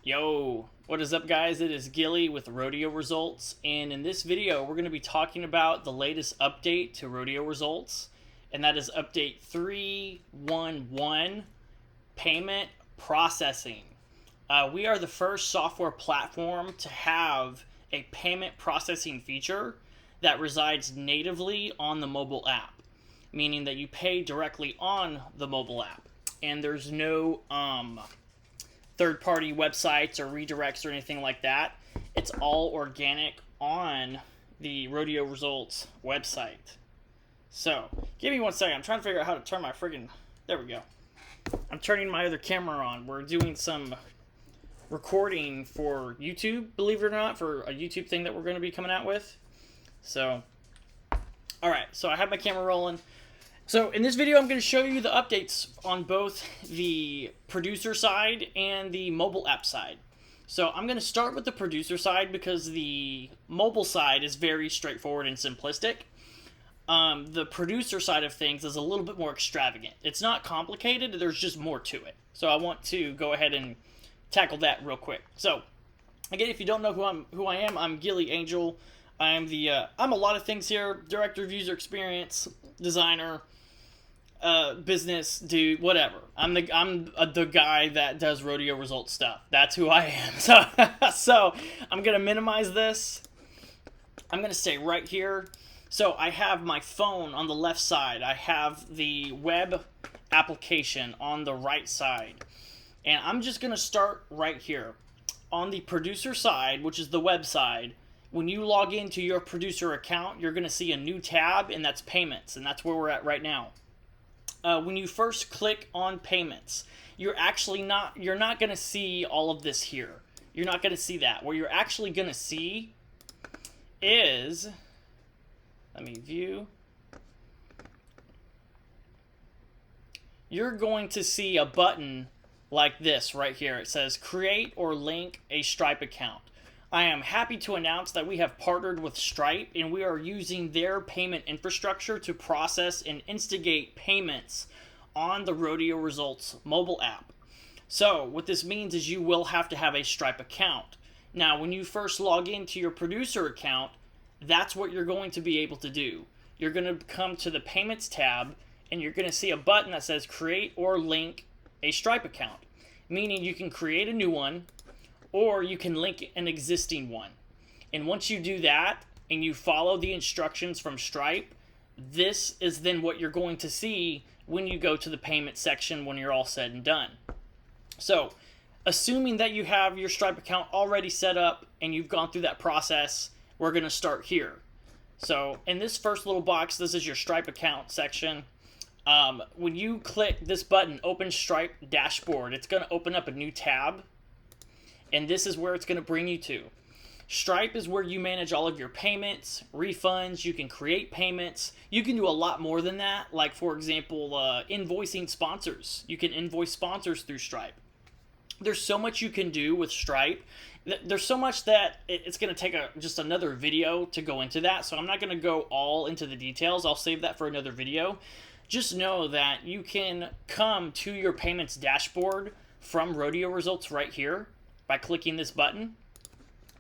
Yo, what is up guys? It is Gilly with Rodeo Results, and in this video we're going to be talking about the latest update to Rodeo Results, and that is update 3.11, payment processing. We are the first software platform to have a payment processing feature that resides natively on the mobile app, meaning that you pay directly on the mobile app, and there's no third-party websites or redirects or anything like that. It's all organic on the Rodeo Results website. So, give me 1 second. I'm trying to figure out how to turn my friggin'... There we go. I'm turning my other camera on. We're doing some recording for YouTube, believe it or not, for a YouTube thing that we're going to be coming out with. So, alright. So, I have my camera rolling. So in this video, I'm going to show you the updates on both the producer side and the mobile app side. So I'm going to start with the producer side because the mobile side is very straightforward and simplistic. The producer side of things is a little bit more extravagant. It's not complicated, there's just more to it. So I want to go ahead and tackle that real quick. So again, if you don't know who I am, I'm Gilly Angel. I'm a lot of things here: director of user experience, designer, business dude, whatever. I'm the guy that does Rodeo Results stuff. That's who I am. So I'm gonna minimize this. I'm gonna stay right here. So I have my phone on the left side. I have the web application on the right side, and I'm just gonna start right here on the producer side, which is the web side. When you log into your producer account, you're gonna see a new tab, and that's payments, and that's where we're at right now. When you first click on payments, you're not going to see all of this here. You're not going to see that. What you're actually going to see is, let me view. You're going to see a button like this right here. It says create or link a Stripe account. I am happy to announce that we have partnered with Stripe, and we are using their payment infrastructure to process and instigate payments on the Rodeo Results mobile app. So what this means is you will have to have a Stripe account. Now, when you first log into your producer account, that's what you're going to be able to do. You're going to come to the payments tab, and you're going to see a button that says create or link a Stripe account, meaning you can create a new one, or you can link an existing one. And once you do that, and you follow the instructions from Stripe, this is then what you're going to see when you go to the payment section when you're all said and done. So, assuming that you have your Stripe account already set up, and you've gone through that process, we're going to start here. So, in this first little box, this is your Stripe account section. When you click this button, Open Stripe Dashboard, it's going to open up a new tab. And this is where it's going to bring you to. Stripe is where you manage all of your payments, refunds, you can create payments. You can do a lot more than that, like for example, invoicing sponsors. You can invoice sponsors through Stripe. There's so much you can do with Stripe. There's so much that it's going to take just another video to go into that, so I'm not going to go all into the details. I'll save that for another video. Just know that you can come to your payments dashboard from Rodeo Results right here by clicking this button,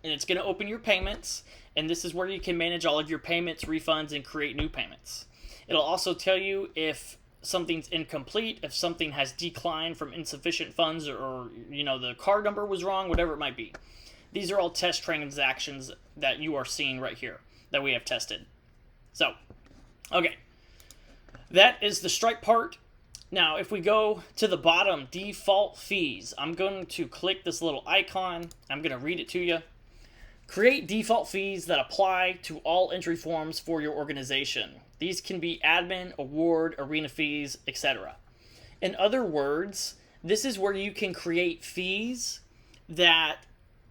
and it's going to open your payments, and this is where you can manage all of your payments, refunds, and create new payments. It'll also tell you if something's incomplete, if something has declined from insufficient funds, or the card number was wrong, whatever it might be. These are all test transactions that you are seeing right here that we have tested. So, okay, that is the Stripe part. Now, if we go to the bottom, default fees, I'm going to click this little icon. I'm going to read it to you. Create default fees that apply to all entry forms for your organization. These can be admin, award, arena fees, etc. In other words, this is where you can create fees that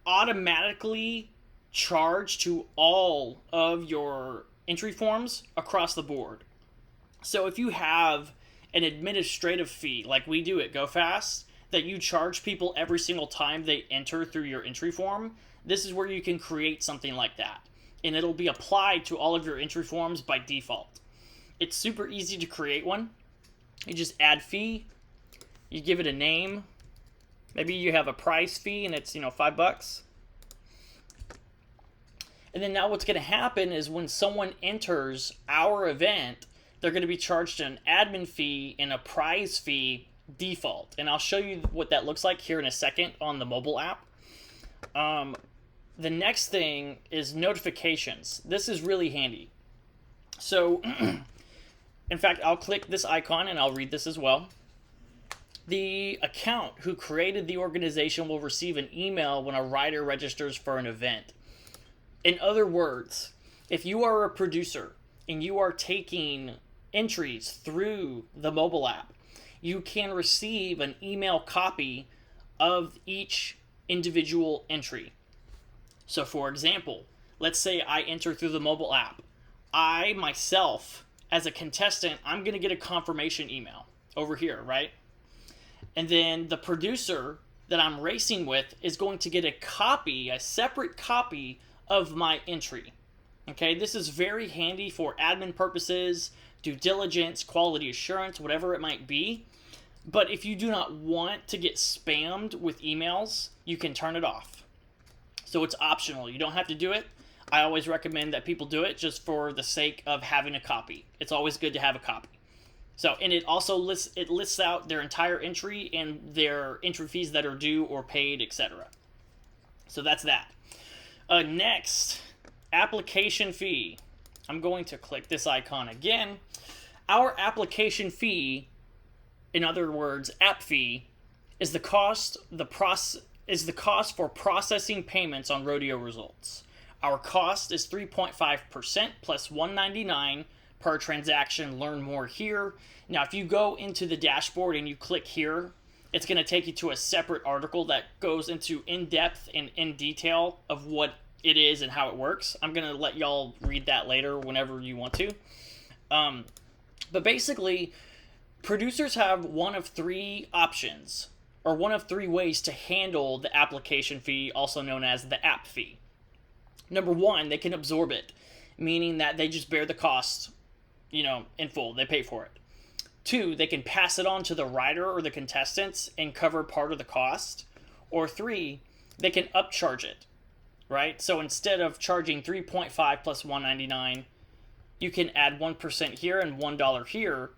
automatically charge to all of your entry forms across the board. So if you have an administrative fee, like we do at GoFast, that you charge people every single time they enter through your entry form, this is where you can create something like that. And it'll be applied to all of your entry forms by default. It's super easy to create one. You just add fee, you give it a name, Maybe you have a price fee and it's, $5. And then now what's going to happen is when someone enters our event, they're going to be charged an admin fee and a prize fee default. And I'll show you what that looks like here in a second on the mobile app. The next thing is notifications. This is really handy. So, in fact, I'll click this icon and I'll read this as well. The account who created the organization will receive an email when a rider registers for an event. In other words, if you are a producer and you are taking entries through the mobile app, you can receive an email copy of each individual entry. So for example, let's say I enter through the mobile app. I myself, as a contestant, I'm going to get a confirmation email over here, right? And then the producer that I'm racing with is going to get a separate copy of my entry. Okay, this is very handy for admin purposes, due diligence, quality assurance, whatever it might be. But if you do not want to get spammed with emails, you can turn it off. So it's optional. You don't have to do it. I always recommend that people do it just for the sake of having a copy. It's always good to have a copy. So, and it also lists out their entire entry and their entry fees that are due or paid, etc. So that's that. Next, application fee. I'm going to click this icon again. Our application fee, in other words, app fee, is the cost for processing payments on Rodeo results. Our cost is 3.5% plus $1.99 per transaction. Learn more here. Now, if you go into the dashboard and you click here, it's going to take you to a separate article that goes into in-depth and in detail of what it is and how it works. I'm going to let y'all read that later whenever you want to. But basically, producers have one of three options, or one of three ways to handle the application fee, also known as the app fee. Number one, they can absorb it, meaning that they just bear the cost, in full. They pay for it. Two, they can pass it on to the rider or the contestants and cover part of the cost. Or three, they can upcharge it, right? So instead of charging 3.5 plus $1.99, you can add 1% here and $1 here.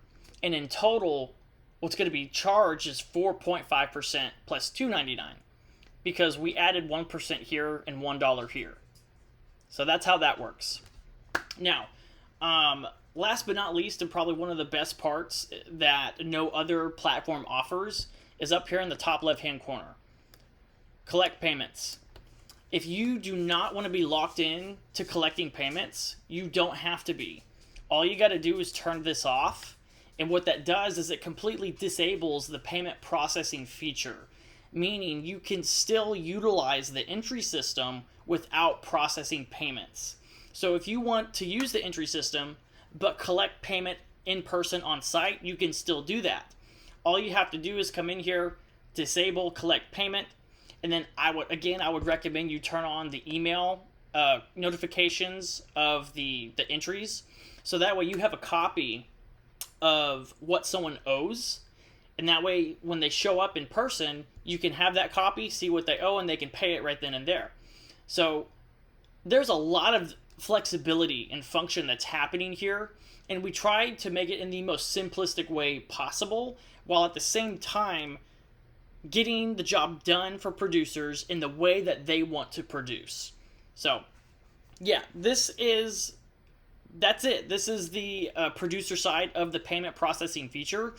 And in total, what's going to be charged is 4.5% plus $2.99 because we added 1% here and $1 here. So that's how that works. Now, last but not least, and probably one of the best parts that no other platform offers is up here in the top left-hand corner. Collect payments. If you do not want to be locked in to collecting payments, you don't have to be. All you got to do is turn this off. And what that does is it completely disables the payment processing feature, meaning you can still utilize the entry system without processing payments. So if you want to use the entry system but collect payment in person on site, you can still do that. All you have to do is come in here, disable collect payment, and then I would recommend you turn on the email notifications of the entries, so that way you have a copy of what someone owes, and that way when they show up in person, you can have that copy, see what they owe, and they can pay it right then and there. So there's a lot of flexibility and function that's happening here, and we tried to make it in the most simplistic way possible, while at the same time getting the job done for producers in the way that they want to produce. So yeah, that's it. This is the producer side of the payment processing feature.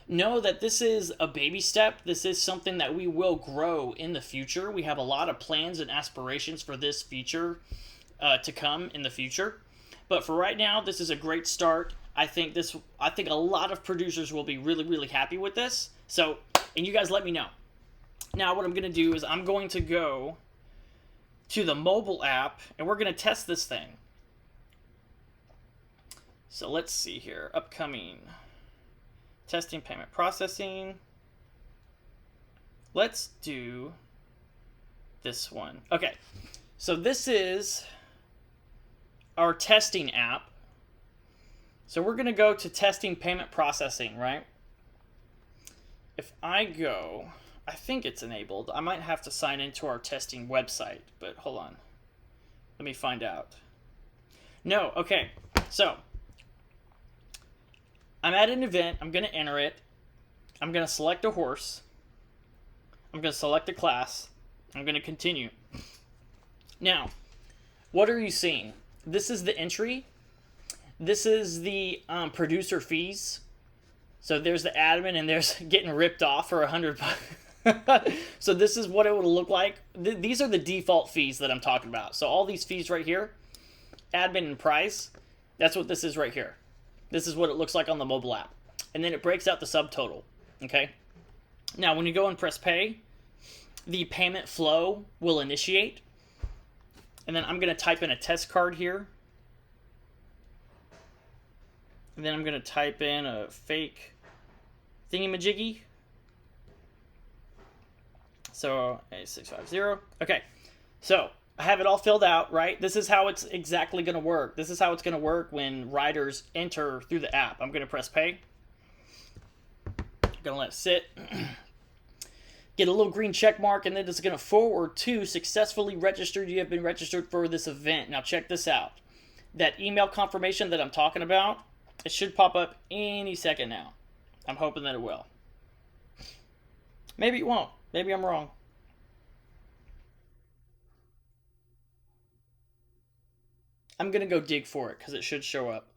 Know that this is a baby step. This is something that we will grow in the future. We have a lot of plans and aspirations for this feature to come in the future. But for right now, this is a great start. I think a lot of producers will be really, really happy with this. So, and you guys let me know. Now what I'm going to do is I'm going to go to the mobile app and we're going to test this thing. So let's see here. Upcoming. Testing payment processing. Let's do this one. Okay. So this is our testing app. So we're going to go to testing payment processing, right? If I go I think it's enabled. I might have to sign into our testing website, but hold on. Let me find out. No, okay. So, I'm at an event. I'm going to enter it. I'm going to select a horse. I'm going to select a class. I'm going to continue. Now, what are you seeing? This is the entry. This is the producer fees. So there's the admin, and there's getting ripped off for $100. So this is what it would look like. These are the default fees that I'm talking about. So all these fees right here, admin and price, that's what this is right here. This is what it looks like on the mobile app. And then it breaks out the subtotal. Okay. Now, when you go and press pay, the payment flow will initiate. And then I'm going to type in a test card here. And then I'm going to type in a fake thingamajiggy. So, A650. Okay. So, I have it all filled out, right? This is how it's exactly going to work. This is how it's going to work when riders enter through the app. I'm going to press pay. I'm going to let it sit. Get a little green check mark, and then it's going to forward to successfully registered. You have been registered for this event. Now, check this out. That email confirmation that I'm talking about, it should pop up any second now. I'm hoping that it will. Maybe it won't. Maybe I'm wrong. I'm going to go dig for it because it should show up.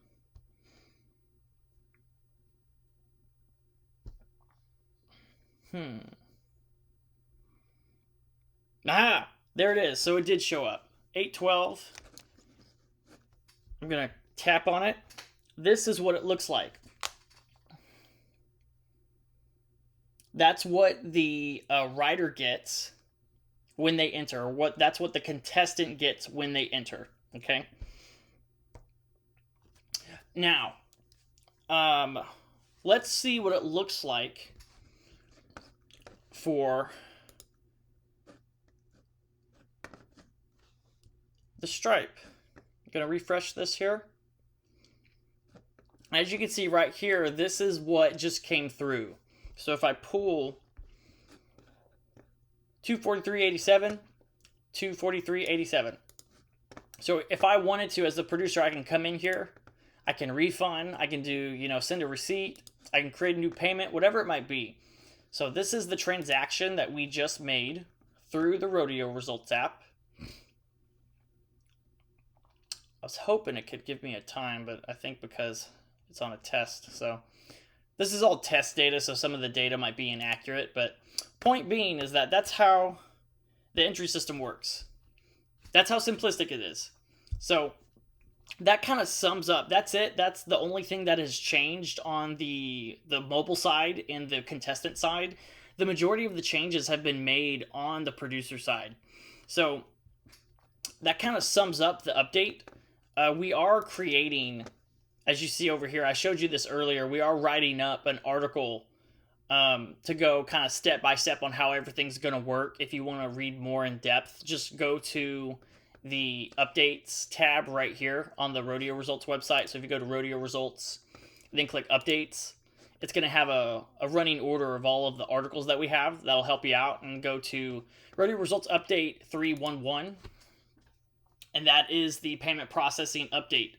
Ah, there it is. So it did show up. 812. I'm going to tap on it. This is what it looks like. That's what the rider gets when they enter. That's what the contestant gets when they enter. Okay. Now, let's see what it looks like for the stripe. I'm going to refresh this here. As you can see right here, this is what just came through. So if I pull 243.87, 243.87. So if I wanted to, as the producer, I can come in here, I can refund, I can do, send a receipt, I can create a new payment, whatever it might be. So this is the transaction that we just made through the Rodeo Results app. I was hoping it could give me a time, but I think because it's on a test, so this is all test data, so some of the data might be inaccurate, but point being is that that's how the entry system works. That's how simplistic it is. So that kind of sums up. That's it. That's the only thing that has changed on the mobile side and the contestant side. The majority of the changes have been made on the producer side. So that kind of sums up the update. We are creating, as you see over here, I showed you this earlier, we are writing up an article to go kind of step by step on how everything's going to work. If you want to read more in depth, just go to the updates tab right here on the Rodeo Results website. So if you go to Rodeo Results, then click updates, it's going to have a running order of all of the articles that we have. That'll help you out, and go to Rodeo Results Update 311. And that is the payment processing update.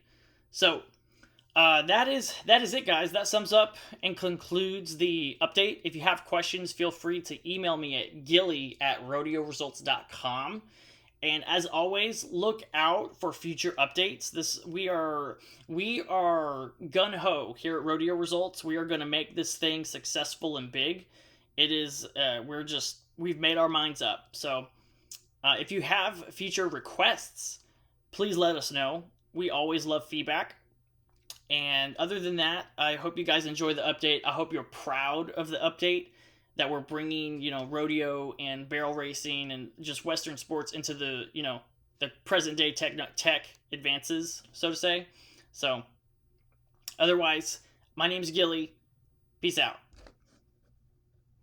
So that is it, guys. That sums up and concludes the update. If you have questions, feel free to email me at gilly@rodeoresults.com. And as always, look out for future updates. We are gun ho here at Rodeo Results. We are going to make this thing successful and big. It is. We've made our minds up. So if you have future requests, please let us know. We always love feedback. And other than that, I hope you guys enjoy the update. I hope you're proud of the update that we're bringing, rodeo and barrel racing and just Western sports into the, the present day tech advances, so to say. So otherwise, my name's Gilly. Peace out.